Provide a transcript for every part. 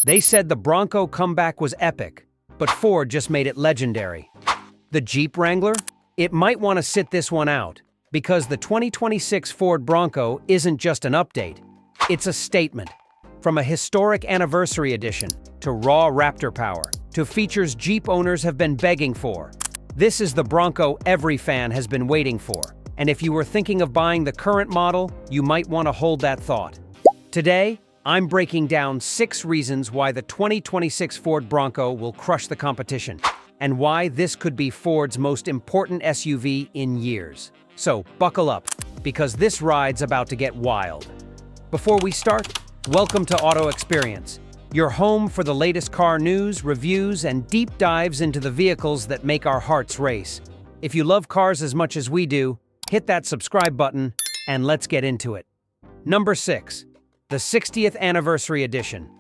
They said the Bronco comeback was epic, but Ford just made it legendary. The Jeep Wrangler? It might want to sit this one out, because the 2026 Ford Bronco isn't just an update, it's a statement. From a historic anniversary edition, to raw Raptor power, to features Jeep owners have been begging for. This is the Bronco every fan has been waiting for. And if you were thinking of buying the current model, you might want to hold that thought. Today, I'm breaking down 6 reasons why the 2026 Ford Bronco will crush the competition, and why this could be Ford's most important SUV in years. So, buckle up, because this ride's about to get wild. Before we start, welcome to Xperience, your home for the latest car news, reviews, and deep dives into the vehicles that make our hearts race. If you love cars as much as we do, hit that subscribe button, and let's get into it. Number 6. The 60th Anniversary Edition.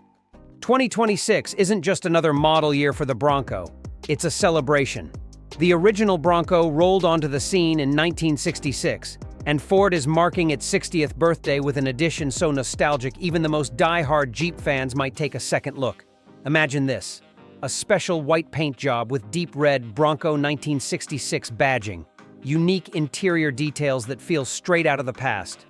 2026 isn't just another model year for the Bronco, it's a celebration. The original Bronco rolled onto the scene in 1966, and Ford is marking its 60th birthday with an edition so nostalgic even the most die-hard Jeep fans might take a second look. Imagine this: a special white paint job with deep red Bronco 1966 badging, unique interior details that feel straight out of the past,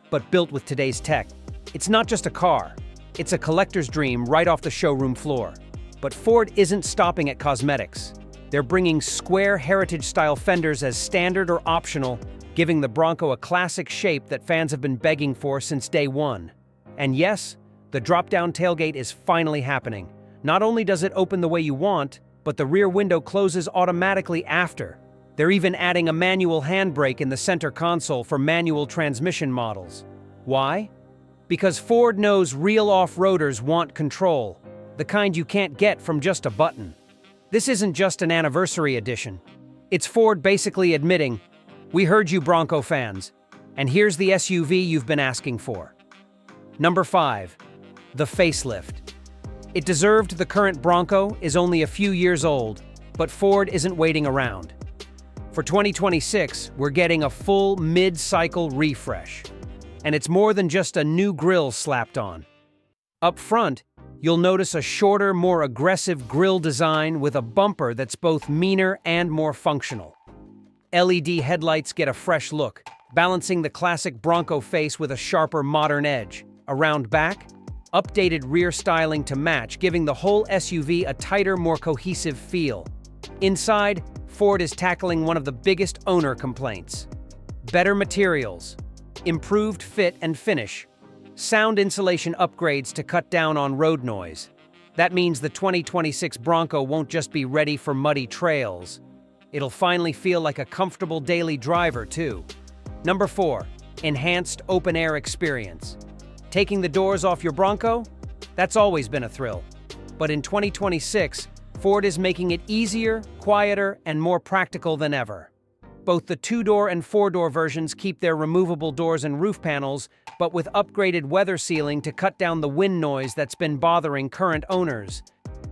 but built with today's tech. It's not just a car, it's a collector's dream right off the showroom floor. But Ford isn't stopping at cosmetics. They're bringing square heritage-style fenders as standard or optional, giving the Bronco a classic shape that fans have been begging for since day one. And yes, the drop-down tailgate is finally happening. Not only does it open the way you want, but the rear window closes automatically after. They're even adding a manual handbrake in the center console for manual transmission models. Why? Because Ford knows real off-roaders want control, the kind you can't get from just a button. This isn't just an anniversary edition. It's Ford basically admitting, "We heard you, Bronco fans, and here's the SUV you've been asking for." Number 5. The Facelift. It deserved. The current Bronco is only a few years old, but Ford isn't waiting around. For 2026, we're getting a full mid-cycle refresh. And it's more than just a new grille slapped on. Up front, you'll notice a shorter, more aggressive grille design with a bumper that's both meaner and more functional. LED headlights get a fresh look, balancing the classic Bronco face with a sharper, modern edge. A round back, updated rear styling to match, giving the whole SUV a tighter, more cohesive feel. Inside, Ford is tackling one of the biggest owner complaints: better materials, improved fit and finish, sound insulation upgrades to cut down on road noise. That means the 2026 Bronco won't just be ready for muddy trails. It'll finally feel like a comfortable daily driver, too. Number 4. Enhanced open-air experience. Taking the doors off your Bronco? That's always been a thrill. But in 2026, Ford is making it easier, quieter, and more practical than ever. Both the 2-door and 4-door versions keep their removable doors and roof panels, but with upgraded weather sealing to cut down the wind noise that's been bothering current owners.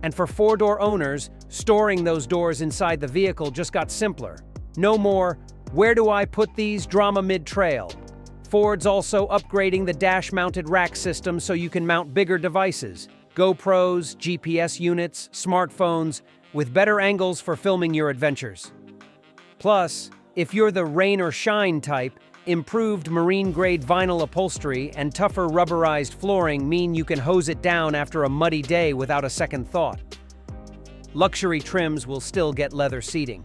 And for 4-door owners, storing those doors inside the vehicle just got simpler. No more, "Where do I put these?" drama mid-trail. Ford's also upgrading the dash-mounted rack system so you can mount bigger devices, GoPros, GPS units, smartphones, with better angles for filming your adventures. Plus, if you're the rain or shine type, improved marine-grade vinyl upholstery and tougher rubberized flooring mean you can hose it down after a muddy day without a second thought. Luxury trims will still get leather seating,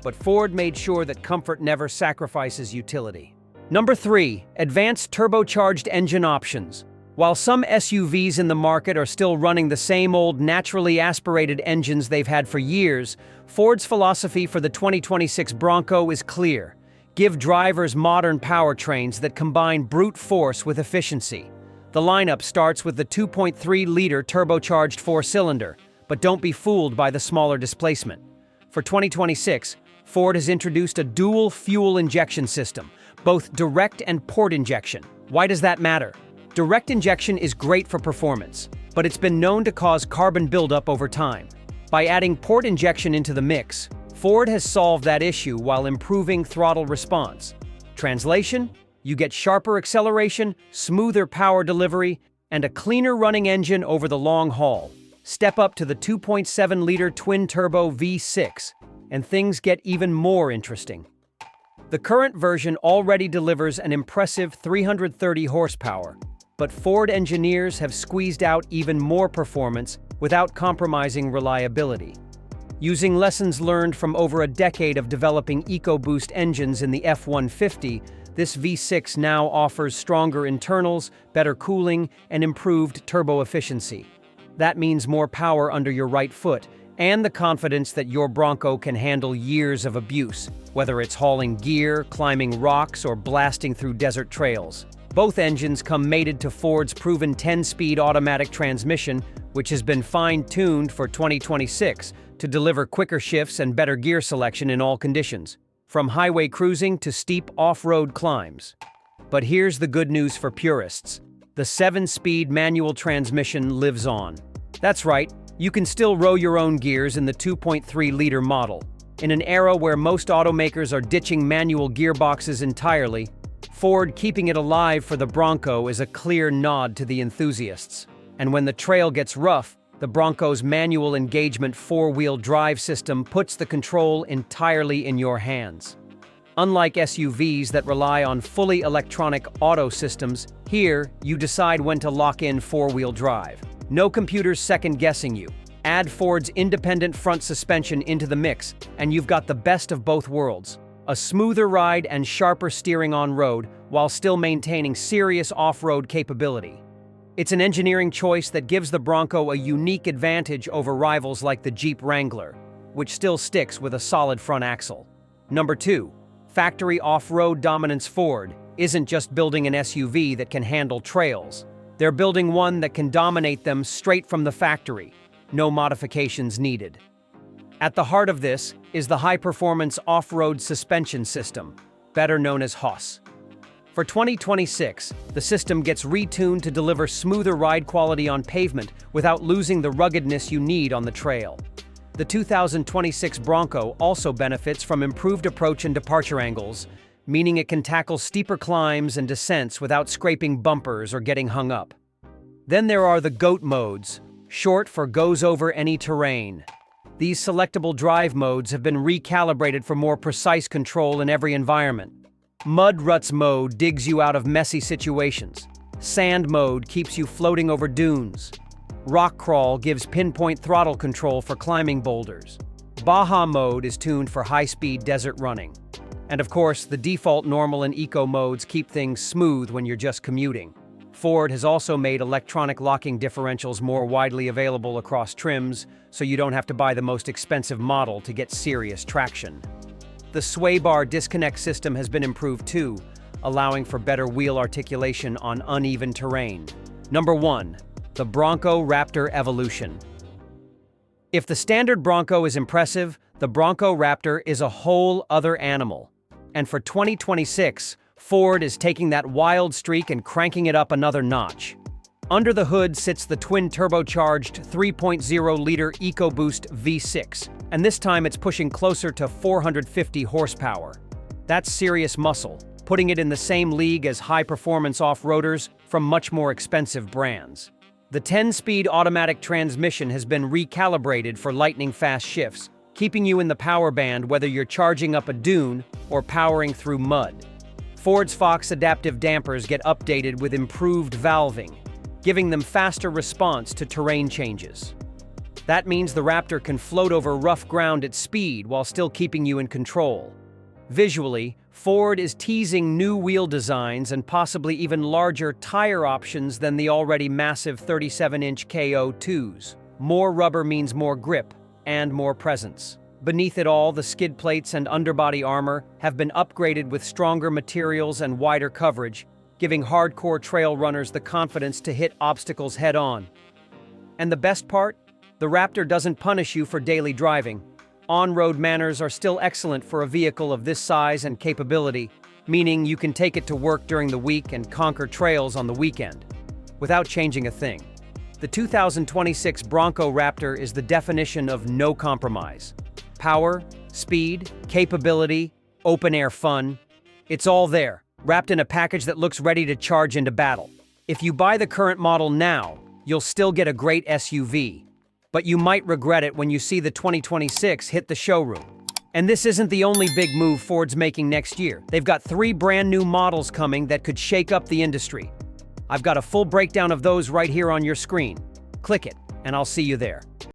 but Ford made sure that comfort never sacrifices utility. Number 3. Advanced turbocharged engine options. While some SUVs in the market are still running the same old naturally aspirated engines they've had for years, Ford's philosophy for the 2026 Bronco is clear: give drivers modern powertrains that combine brute force with efficiency. The lineup starts with the 2.3-liter turbocharged 4-cylinder, but don't be fooled by the smaller displacement. For 2026, Ford has introduced a dual fuel injection system, both direct and port injection. Why does that matter? Direct injection is great for performance, but it's been known to cause carbon buildup over time. By adding port injection into the mix, Ford has solved that issue while improving throttle response. Translation: you get sharper acceleration, smoother power delivery, and a cleaner running engine over the long haul. Step up to the 2.7-liter twin-turbo V6, and things get even more interesting. The current version already delivers an impressive 330 horsepower, but Ford engineers have squeezed out even more performance without compromising reliability. Using lessons learned from over a decade of developing EcoBoost engines in the F-150, this V6 now offers stronger internals, better cooling, and improved turbo efficiency. That means more power under your right foot, and the confidence that your Bronco can handle years of abuse, whether it's hauling gear, climbing rocks, or blasting through desert trails. Both engines come mated to Ford's proven 10-speed automatic transmission, which has been fine-tuned for 2026 to deliver quicker shifts and better gear selection in all conditions, from highway cruising to steep off-road climbs. But here's the good news for purists. The 7-speed manual transmission lives on. That's right, you can still row your own gears in the 2.3-liter model. In an era where most automakers are ditching manual gearboxes entirely, Ford keeping it alive for the Bronco is a clear nod to the enthusiasts. And when the trail gets rough, the Bronco's manual engagement four-wheel drive system puts the control entirely in your hands. Unlike SUVs that rely on fully electronic auto systems, here you decide when to lock in four-wheel drive. No computers second-guessing you. Add Ford's independent front suspension into the mix, and you've got the best of both worlds. A smoother ride and sharper steering on road while still maintaining serious off-road capability. It's an engineering choice that gives the Bronco a unique advantage over rivals like the Jeep Wrangler, which still sticks with a solid front axle. Number 2. Factory off-road dominance. Ford isn't just building an SUV that can handle trails. They're building one that can dominate them straight from the factory. No modifications needed. At the heart of this is the high-performance off-road suspension system, better known as HOS. For 2026, the system gets retuned to deliver smoother ride quality on pavement without losing the ruggedness you need on the trail. The 2026 Bronco also benefits from improved approach and departure angles, meaning it can tackle steeper climbs and descents without scraping bumpers or getting hung up. Then there are the GOAT modes, short for Goes Over Any Terrain. These selectable drive modes have been recalibrated for more precise control in every environment. Mud Ruts mode digs you out of messy situations. Sand mode keeps you floating over dunes. Rock Crawl gives pinpoint throttle control for climbing boulders. Baja mode is tuned for high-speed desert running. And of course, the default normal and eco modes keep things smooth when you're just commuting. Ford has also made electronic locking differentials more widely available across trims, so you don't have to buy the most expensive model to get serious traction. The sway bar disconnect system has been improved too, allowing for better wheel articulation on uneven terrain. Number 1. The Bronco Raptor Evolution. If the standard Bronco is impressive, the Bronco Raptor is a whole other animal. And for 2026, Ford is taking that wild streak and cranking it up another notch. Under the hood sits the twin-turbocharged 3.0-liter EcoBoost V6, and this time it's pushing closer to 450 horsepower. That's serious muscle, putting it in the same league as high-performance off-roaders from much more expensive brands. The 10-speed automatic transmission has been recalibrated for lightning-fast shifts, keeping you in the power band whether you're charging up a dune or powering through mud. Ford's Fox adaptive dampers get updated with improved valving, giving them faster response to terrain changes. That means the Raptor can float over rough ground at speed while still keeping you in control. Visually, Ford is teasing new wheel designs and possibly even larger tire options than the already massive 37-inch KO2s. More rubber means more grip and more presence. Beneath it all, the skid plates and underbody armor have been upgraded with stronger materials and wider coverage, giving hardcore trail runners the confidence to hit obstacles head-on. And the best part? The Raptor doesn't punish you for daily driving. On-road manners are still excellent for a vehicle of this size and capability, meaning you can take it to work during the week and conquer trails on the weekend, without changing a thing. The 2026 Bronco Raptor is the definition of no compromise. Power, speed, capability, open-air fun, it's all there, wrapped in a package that looks ready to charge into battle. If you buy the current model now, you'll still get a great SUV, but you might regret it when you see the 2026 hit the showroom. And this isn't the only big move Ford's making next year. They've got 3 brand new models coming that could shake up the industry. I've got a full breakdown of those right here on your screen. Click it, and I'll see you there.